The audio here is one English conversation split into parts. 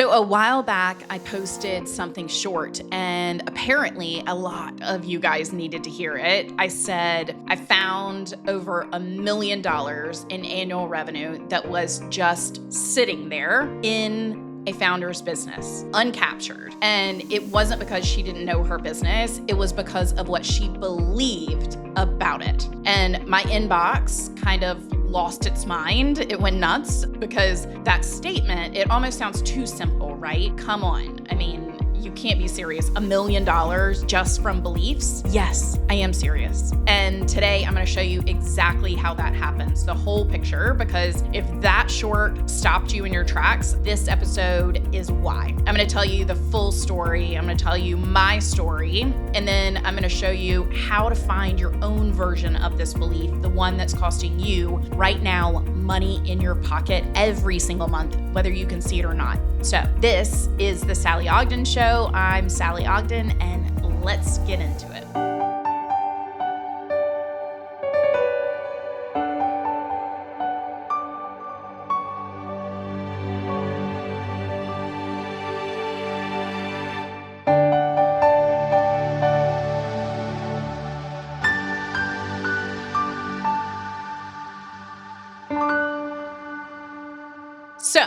So a while back, I posted something short, and apparently a lot of you guys needed to hear it. I said I found over $1 million in annual revenue that was just sitting there in a founder's business, uncaptured. And it wasn't because she didn't know her business. It was because of what she believed about it. And my inbox kind of lost its mind. It went nuts because that statement, it almost sounds too simple, right? Come on. I mean, you can't be serious. $1 million just from beliefs? Yes, I am serious. And today I'm going to show you exactly how that happens, the whole picture, because if that short stopped you in your tracks, this episode is why. I'm going to tell you the full story. I'm going to tell you my story, and then I'm going to show you how to find your own version of this belief, the one that's costing you right now money in your pocket every single month, whether you can see it or not. So this is the Sallie Ogden Show. I'm Sallie Ogden, and let's get into it. So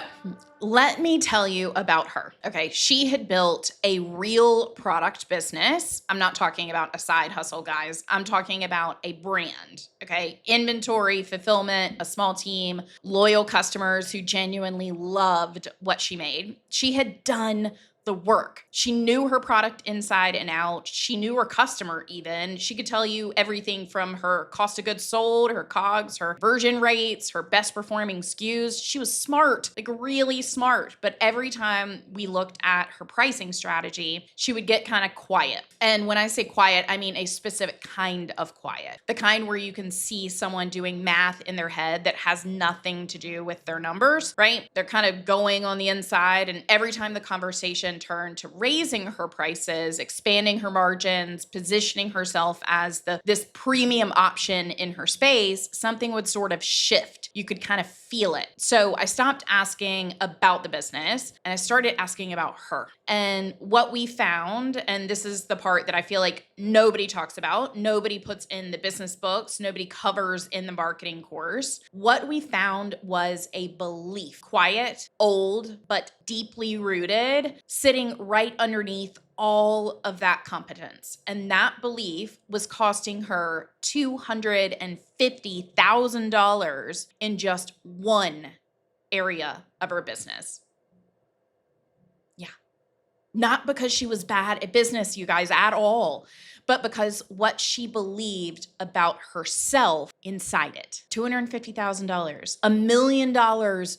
let me tell you about her. Okay, she had built a real product business. I'm not talking about a side hustle, guys. I'm talking about a brand, okay? Inventory, fulfillment, a small team, loyal customers who genuinely loved what she made. She had done the work. She knew her product inside and out. She knew her customer even. She could tell you everything from her cost of goods sold, her COGS, her conversion rates, her best performing SKUs. She was smart, like really smart. But every time we looked at her pricing strategy, she would get kind of quiet. And when I say quiet, I mean a specific kind of quiet. The kind where you can see someone doing math in their head that has nothing to do with their numbers, right? They're kind of going on the inside, and every time the conversation turned to raising her prices, expanding her margins, positioning herself as this premium option in her space, something would sort of shift. You could kind of feel it. So I stopped asking about the business and I started asking about her. And what we found, and this is the part that I feel like nobody talks about, nobody puts in the business books, nobody covers in the marketing course. What we found was a belief, quiet, old, but deeply rooted, sitting right underneath all of that competence. And that belief was costing her $250,000 in just one area of her business. Yeah. Not because she was bad at business, you guys, at all, but because what she believed about herself inside it. $250,000, $1 million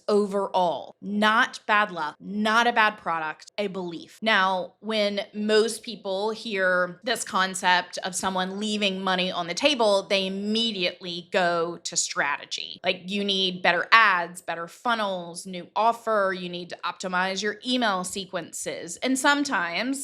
overall. Not bad luck, not a bad product, a belief. Now, when most people hear this concept of someone leaving money on the table, they immediately go to strategy. Like you need better ads, better funnels, new offer, you need to optimize your email sequences. And sometimes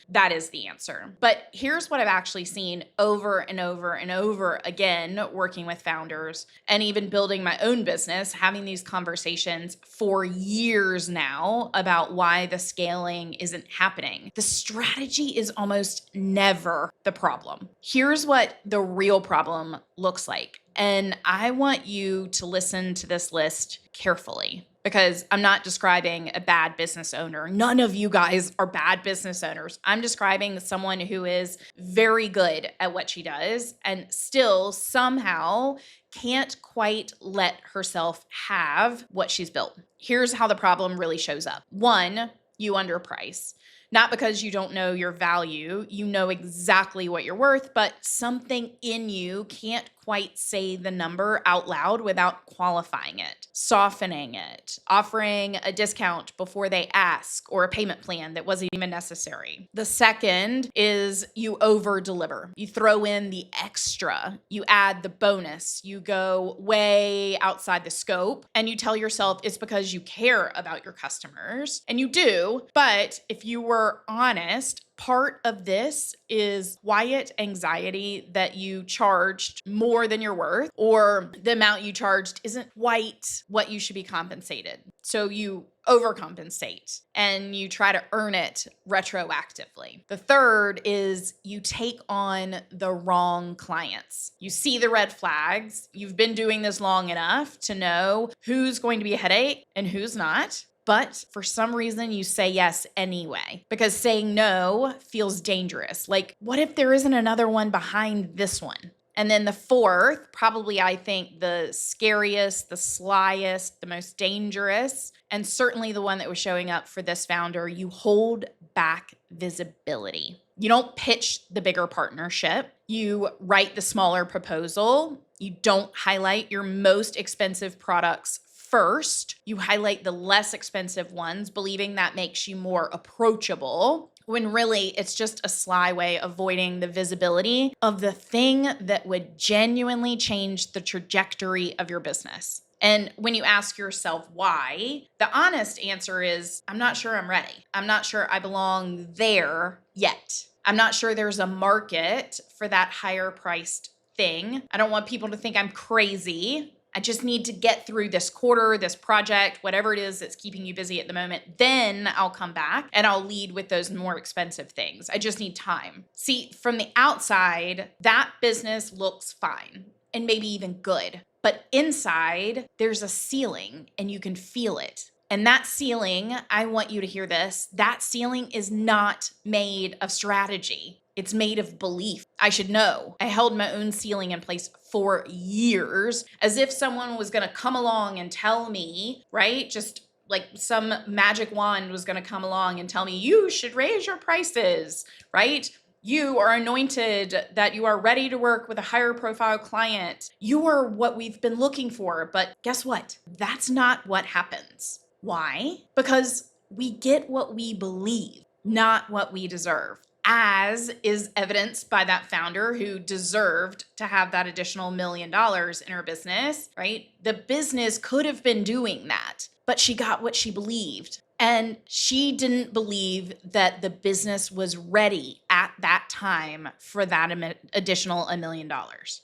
that is the answer. But here's what I've actually seen over and over and over again, working with founders and even building my own business, having these conversations for years now about why the scaling isn't happening. The strategy is almost never the problem. Here's what the real problem looks like. And I want you to listen to this list carefully, because I'm not describing a bad business owner. None of you guys are bad business owners. I'm describing someone who is very good at what she does and still somehow can't quite let herself have what she's built. Here's how the problem really shows up. One, you underprice. Not because you don't know your value, you know exactly what you're worth, but something in you can't quite say the number out loud without qualifying it, softening it, offering a discount before they ask, or a payment plan that wasn't even necessary. The second is you over deliver. You throw in the extra, you add the bonus, you go way outside the scope, and you tell yourself it's because you care about your customers, and you do. But if you were we're honest, part of this is quiet anxiety that you charged more than you're worth, or the amount you charged isn't quite what you should be compensated. So you overcompensate and you try to earn it retroactively. The third is you take on the wrong clients. You see the red flags. You've been doing this long enough to know who's going to be a headache and who's not. But for some reason, you say yes anyway, because saying no feels dangerous. Like, what if there isn't another one behind this one? And then the fourth, probably I think the scariest, the slyest, the most dangerous, and certainly the one that was showing up for this founder, you hold back visibility. You don't pitch the bigger partnership. You write the smaller proposal. You don't highlight your most expensive products first. You highlight the less expensive ones, believing that makes you more approachable, when really it's just a sly way of avoiding the visibility of the thing that would genuinely change the trajectory of your business. And when you ask yourself why, the honest answer is, I'm not sure I'm ready. I'm not sure I belong there yet. I'm not sure there's a market for that higher priced thing. I don't want people to think I'm crazy. I just need to get through this quarter, this project, whatever it is that's keeping you busy at the moment. Then I'll come back and I'll lead with those more expensive things. I just need time. See, from the outside, that business looks fine and maybe even good. But inside, there's a ceiling and you can feel it. And that ceiling, I want you to hear this, that ceiling is not made of strategy. It's made of belief. I should know. I held my own ceiling in place for years, as if someone was going to come along and tell me, right? Just like some magic wand was going to come along and tell me, you should raise your prices, right? You are anointed, that you are ready to work with a higher profile client. You are what we've been looking for. But guess what? That's not what happens. Why? Because we get what we believe, not what we deserve. As is evidenced by that founder who deserved to have that additional $1 million in her business, right? The business could have been doing that, but she got what she believed. And she didn't believe that the business was ready at that time for that additional $1 million.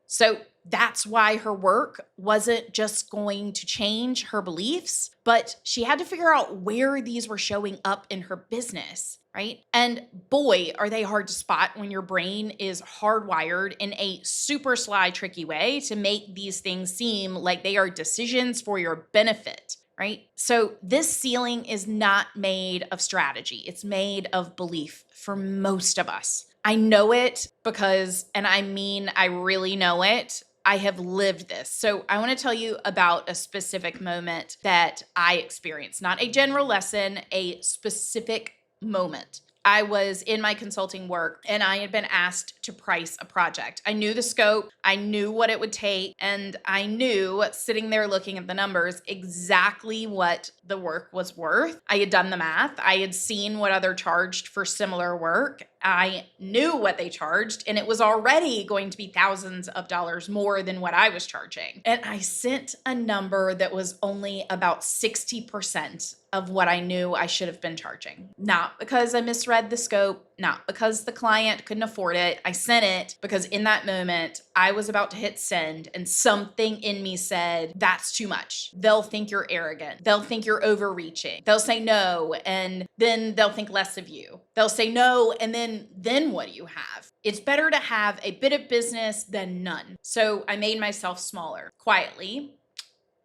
So that's why her work wasn't just going to change her beliefs, but she had to figure out where these were showing up in her business, right? And boy, are they hard to spot when your brain is hardwired in a super sly, tricky way to make these things seem like they are decisions for your benefit. Right? So this ceiling is not made of strategy. It's made of belief for most of us. I know it because, and I mean, I really know it. I have lived this. So I want to tell you about a specific moment that I experienced, not a general lesson, a specific moment. I was in my consulting work and I had been asked to price a project. I knew the scope, I knew what it would take, and I knew, sitting there looking at the numbers, exactly what the work was worth. I had done the math. I had seen what other charged for similar work. I knew what they charged, and it was already going to be thousands of dollars more than what I was charging. And I sent a number that was only about 60% of what I knew I should have been charging. Not because I misread the scope, not because the client couldn't afford it. I sent it because in that moment, I was about to hit send and something in me said, that's too much. They'll think you're arrogant. They'll think you're overreaching. They'll say no, and then they'll think less of you. They'll say no, and then what do you have? It's better to have a bit of business than none. So I made myself smaller quietly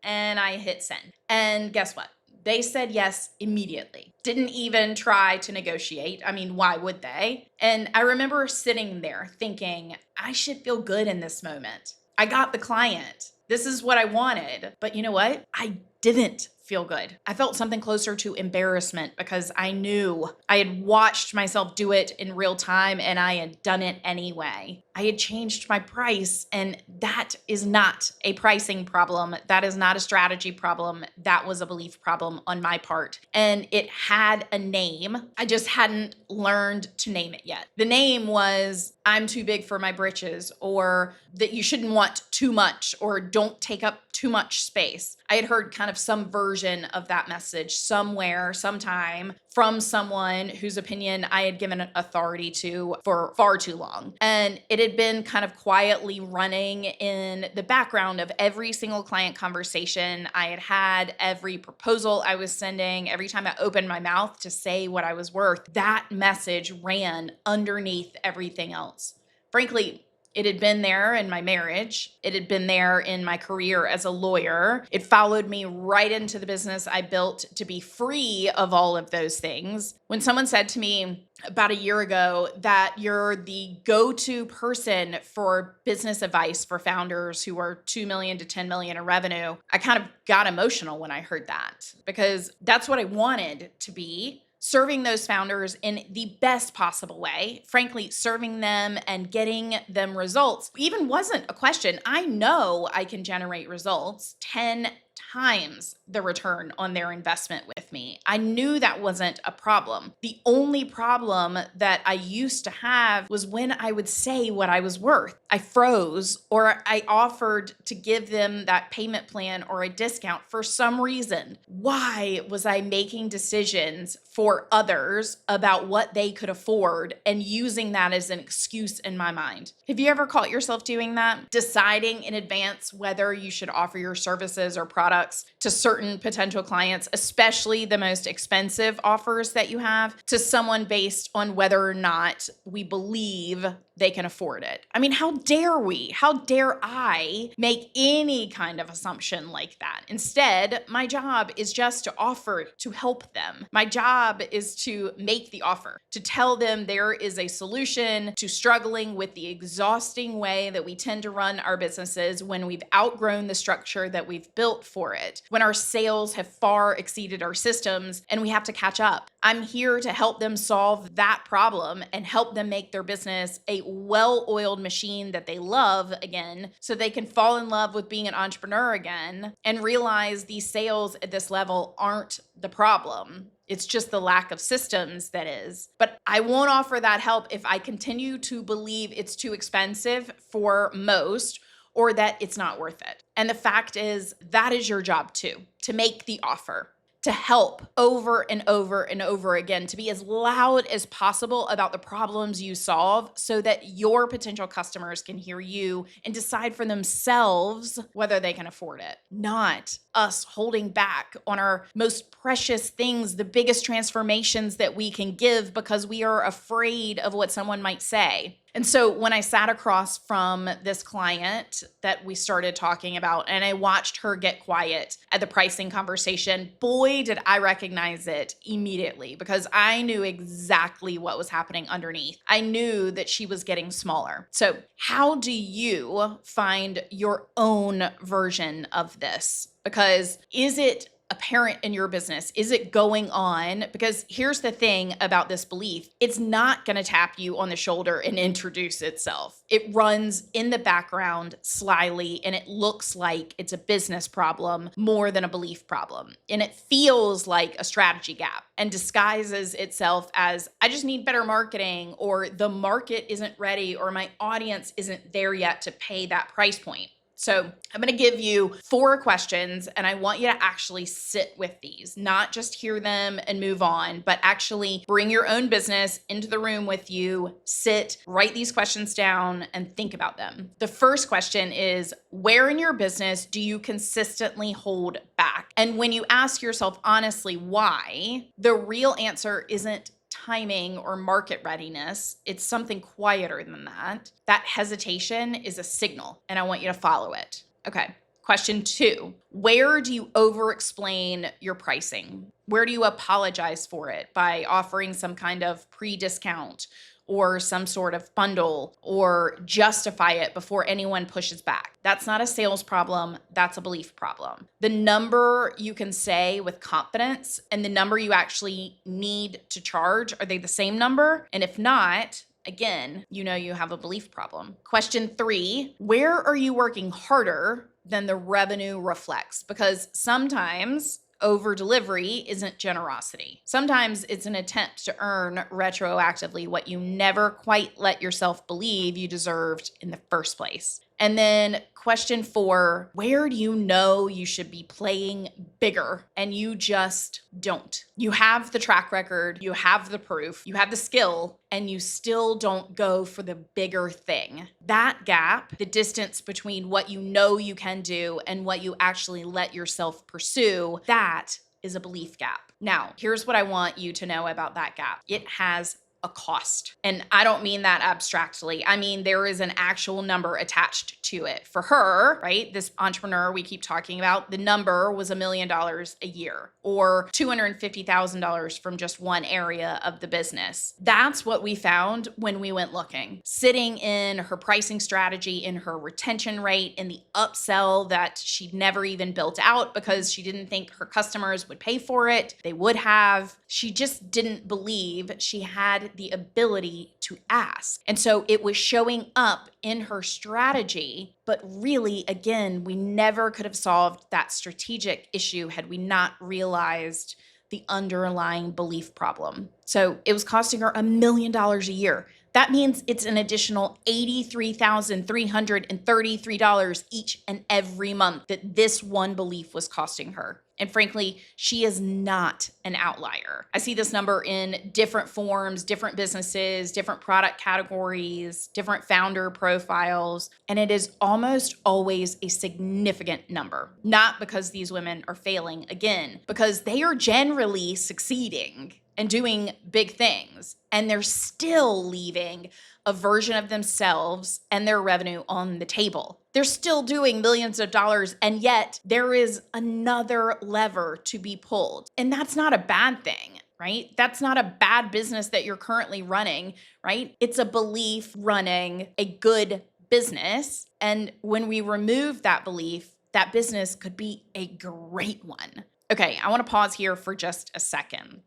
and I hit send. And guess what? They said yes immediately. Didn't even try to negotiate. I mean, why would they? And I remember sitting there thinking, I should feel good in this moment. I got the client. This is what I wanted. But you know what? I didn't feel good. I felt something closer to embarrassment because I knew I had watched myself do it in real time and I had done it anyway. I had changed my price, and that is not a pricing problem. That is not a strategy problem. That was a belief problem on my part. And it had a name. I just hadn't learned to name it yet. The name was I'm too big for my britches, or that you shouldn't want too much, or don't take up too much space. I had heard kind of some version of that message somewhere, sometime, from someone whose opinion I had given authority to for far too long. And it had been kind of quietly running in the background of every single client conversation I had had, every proposal I was sending, every time I opened my mouth to say what I was worth. That message ran underneath everything else. Frankly, it had been there in my marriage. It had been there in my career as a lawyer. It followed me right into the business I built to be free of all of those things. When someone said to me about a year ago that you're the go-to person for business advice for founders who are 2 million to 10 million in revenue, I kind of got emotional when I heard that, because that's what I wanted to be. Serving those founders in the best possible way, frankly, serving them and getting them results even wasn't a question. I know I can generate results 10 times the return on their investment with me. I knew that wasn't a problem. The only problem that I used to have was when I would say what I was worth. I froze, or I offered to give them that payment plan or a discount for some reason. Why was I making decisions for others about what they could afford and using that as an excuse in my mind? Have you ever caught yourself doing that? Deciding in advance whether you should offer your services or products to certain potential clients, especially the most expensive offers that you have, to someone based on whether or not we believe they can afford it. I mean, how dare we? How dare I make any kind of assumption like that? Instead, my job is just to offer to help them. My job is to make the offer, to tell them there is a solution to struggling with the exhausting way that we tend to run our businesses when we've outgrown the structure that we've built for it, when our sales have far exceeded our systems and we have to catch up. I'm here to help them solve that problem and help them make their business a well-oiled machine that they love again, so they can fall in love with being an entrepreneur again and realize these sales at this level aren't the problem. It's just the lack of systems that is. But I won't offer that help if I continue to believe it's too expensive for most, or that it's not worth it. And the fact is, that is your job too, to make the offer, to help over and over and over again, to be as loud as possible about the problems you solve so that your potential customers can hear you and decide for themselves whether they can afford it. Not us holding back on our most precious things, the biggest transformations that we can give because we are afraid of what someone might say. And so when I sat across from this client that we started talking about and I watched her get quiet at the pricing conversation, boy, did I recognize it immediately, because I knew exactly what was happening underneath. I knew that she was getting smaller. So how do you find your own version of this? Because is it apparent in your business? Is it going on? Because here's the thing about this belief. It's not going to tap you on the shoulder and introduce itself. It runs in the background slyly, and it looks like it's a business problem more than a belief problem. And it feels like a strategy gap and disguises itself as, I just need better marketing, or the market isn't ready, or my audience isn't there yet to pay that price point. So I'm going to give you 4 questions, and I want you to actually sit with these, not just hear them and move on, but actually bring your own business into the room with you, sit, write these questions down, and think about them. The first question is, where in your business do you consistently hold back? And when you ask yourself honestly why, the real answer isn't timing or market readiness. It's something quieter than that. That hesitation is a signal, and I want you to follow it. Okay. Question 2, where do you over-explain your pricing? Where do you apologize for it by offering some kind of pre-discount or some sort of bundle, or justify it before anyone pushes back? That's not a sales problem. That's a belief problem. The number you can say with confidence and the number you actually need to charge, are they the same number? And if not, again, you know you have a belief problem. Question 3, where are you working harder than the revenue reflects? Because sometimes over delivery isn't generosity. Sometimes it's an attempt to earn retroactively what you never quite let yourself believe you deserved in the first place. And then question 4, where do you know you should be playing bigger and you just don't? You have the track record, you have the proof, you have the skill, and you still don't go for the bigger thing. That gap, the distance between what you know you can do and what you actually let yourself pursue, that is a belief gap. Now, here's what I want you to know about that gap. It has a cost. And I don't mean that abstractly. I mean, there is an actual number attached to it. For her, right, this entrepreneur we keep talking about, the number was $1 million a year or $250,000 from just one area of the business. That's what we found when we went looking. Sitting in her pricing strategy, in her retention rate, in the upsell that she'd never even built out because she didn't think her customers would pay for it. They would have. She just didn't believe she had the ability to ask. And so it was showing up in her strategy, but really, again, we never could have solved that strategic issue had we not realized the underlying belief problem. So it was costing her $1 million a year. That means it's an additional $83,333 each and every month that this one belief was costing her. And frankly, she is not an outlier. I see this number in different forms, different businesses, different product categories, different founder profiles, and it is almost always a significant number. Not because these women are failing, again, because they are generally succeeding and doing big things, and they're still leaving a version of themselves and their revenue on the table. They're still doing millions of dollars, and yet there is another lever to be pulled. And that's not a bad thing, right? That's not a bad business that you're currently running, right? It's a belief running a good business. And when we remove that belief, that business could be a great one. Okay, I want to pause here for just a second.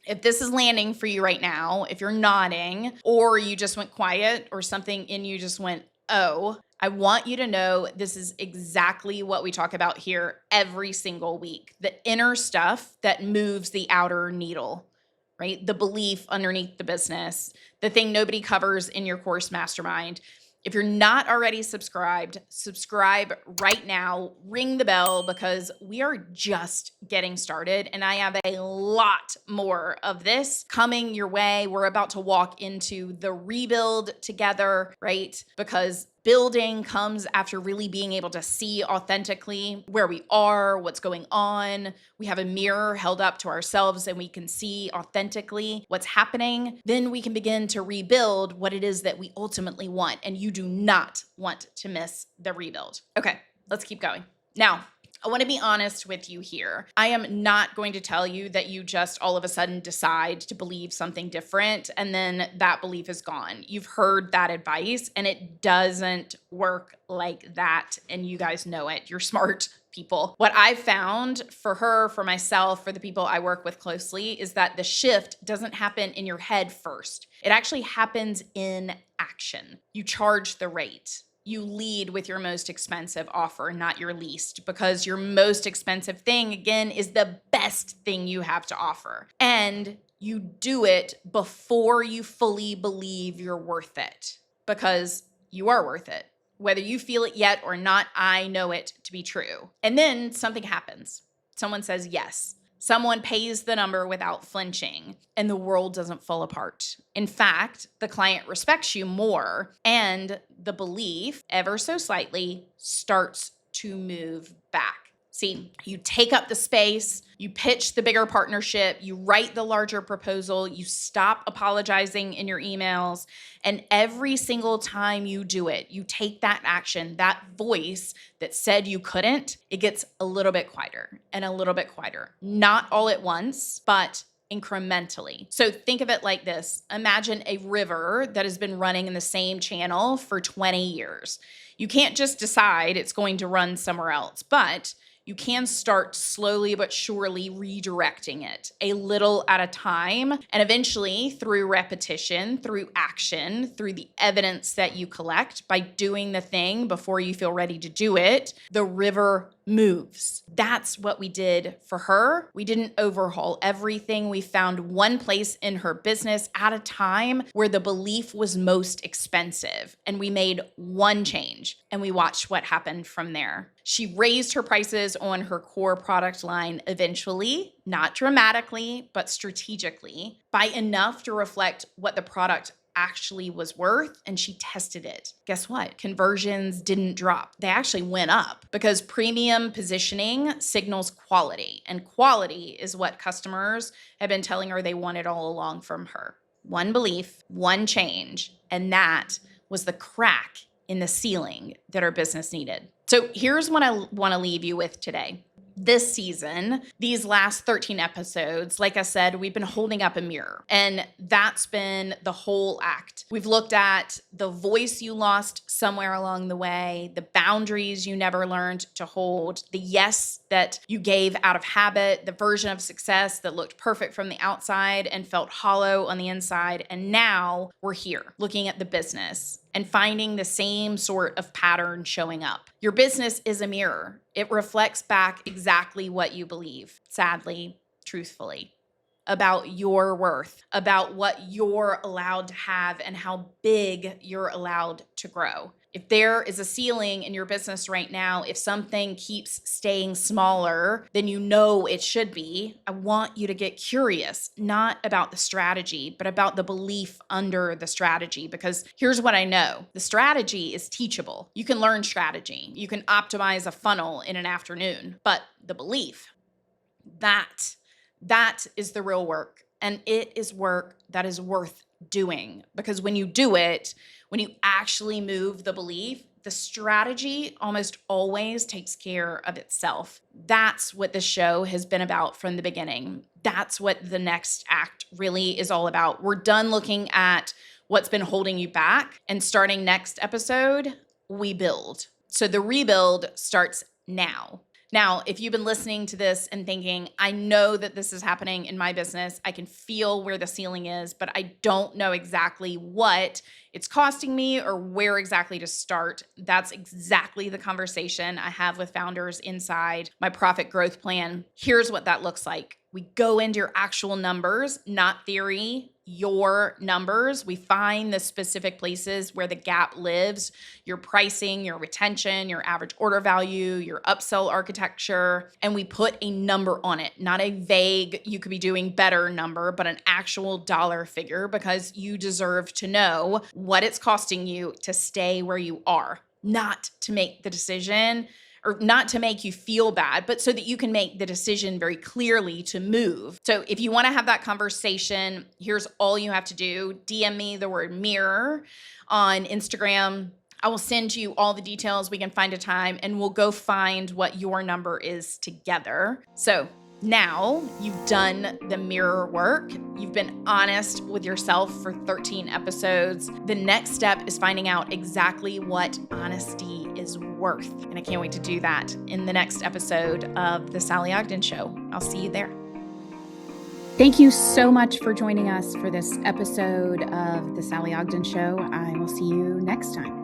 If this is landing for you right now, if you're nodding or you just went quiet or something in you just went, oh, I want you to know this is exactly what we talk about here every single week. The inner stuff that moves the outer needle, right? The belief underneath the business, the thing nobody covers in your course mastermind. If you're not already subscribed, subscribe right now, ring the bell because we are just getting started and I have a lot more of this coming your way. We're about to walk into the rebuild together, right? Because building comes after really being able to see authentically where we are, what's going on. We have a mirror held up to ourselves and we can see authentically what's happening. Then we can begin to rebuild what it is that we ultimately want. And you do not want to miss the rebuild. Okay, let's keep going. Now, I want to be honest with you here. I am not going to tell you that you just all of a sudden decide to believe something different and then that belief is gone. You've heard that advice and it doesn't work like that. And you guys know it. You're smart people. What I've found for her, for myself, for the people I work with closely is that the shift doesn't happen in your head first. It actually happens in action. You charge the rate. You lead with your most expensive offer, not your least, because your most expensive thing, again, is the best thing you have to offer. And you do it before you fully believe you're worth it, because you are worth it. Whether you feel it yet or not, I know it to be true. And then something happens. Someone says yes. Someone pays the number without flinching, and the world doesn't fall apart. In fact, the client respects you more, and the belief, ever so slightly, starts to move back. See, you take up the space, you pitch the bigger partnership, you write the larger proposal, you stop apologizing in your emails, and every single time you do it, you take that action, that voice that said you couldn't, it gets a little bit quieter and a little bit quieter. Not all at once, but incrementally. So think of it like this. Imagine a river that has been running in the same channel for 20 years. You can't just decide it's going to run somewhere else, but you can start slowly but surely redirecting it a little at a time. And eventually, through repetition, through action, through the evidence that you collect by doing the thing before you feel ready to do it, the river moves. That's what we did for her. We didn't overhaul everything. We found one place in her business at a time where the belief was most expensive. And we made one change and we watched what happened from there. She raised her prices on her core product line eventually, not dramatically, but strategically, by enough to reflect what the product actually was worth, and she tested it. Guess what? Conversions didn't drop. They actually went up because premium positioning signals quality, and quality is what customers have been telling her they wanted all along from her. One belief, one change, and that was the crack in the ceiling that our business needed. So here's what I want to leave you with today. This season, these last 13 episodes, like I said, we've been holding up a mirror, and that's been the whole act. We've looked at the voice you lost somewhere along the way, the boundaries you never learned to hold, the yes that you gave out of habit, the version of success that looked perfect from the outside and felt hollow on the inside. And now we're here looking at the business and finding the same sort of pattern showing up. Your business is a mirror. It reflects back exactly what you believe, sadly, truthfully, about your worth, about what you're allowed to have and how big you're allowed to grow. If there is a ceiling in your business right now, if something keeps staying smaller than you know it should be, I want you to get curious, not about the strategy, but about the belief under the strategy. Because here's what I know. The strategy is teachable. You can learn strategy. You can optimize a funnel in an afternoon. But the belief, that is the real work. And it is work that is worth doing. Because when you do it, when you actually move the belief, the strategy almost always takes care of itself. That's what the show has been about from the beginning. That's what the next act really is all about. We're done looking at what's been holding you back, and starting next episode, we build. So the rebuild starts now. Now, if you've been listening to this and thinking, I know that this is happening in my business, I can feel where the ceiling is, but I don't know exactly what it's costing me or where exactly to start, that's exactly the conversation I have with founders inside my profit growth plan. Here's what that looks like. We go into your actual numbers, not theory, your numbers. We find the specific places where the gap lives, your pricing, your retention, your average order value, your upsell architecture, and we put a number on it, not a vague, you could be doing better number, but an actual dollar figure, because you deserve to know what it's costing you to stay where you are, not to make the decision or not to make you feel bad, but so that you can make the decision very clearly to move. So if you want to have that conversation, here's all you have to do. DM me the word mirror on Instagram. I will send you all the details. We can find a time and we'll go find what your number is together. So now you've done the mirror work. You've been honest with yourself for 13 episodes. The next step is finding out exactly what honesty is worth. And I can't wait to do that in the next episode of The Sallie Ogden Show. I'll see you there. Thank you so much for joining us for this episode of The Sallie Ogden Show. I will see you next time.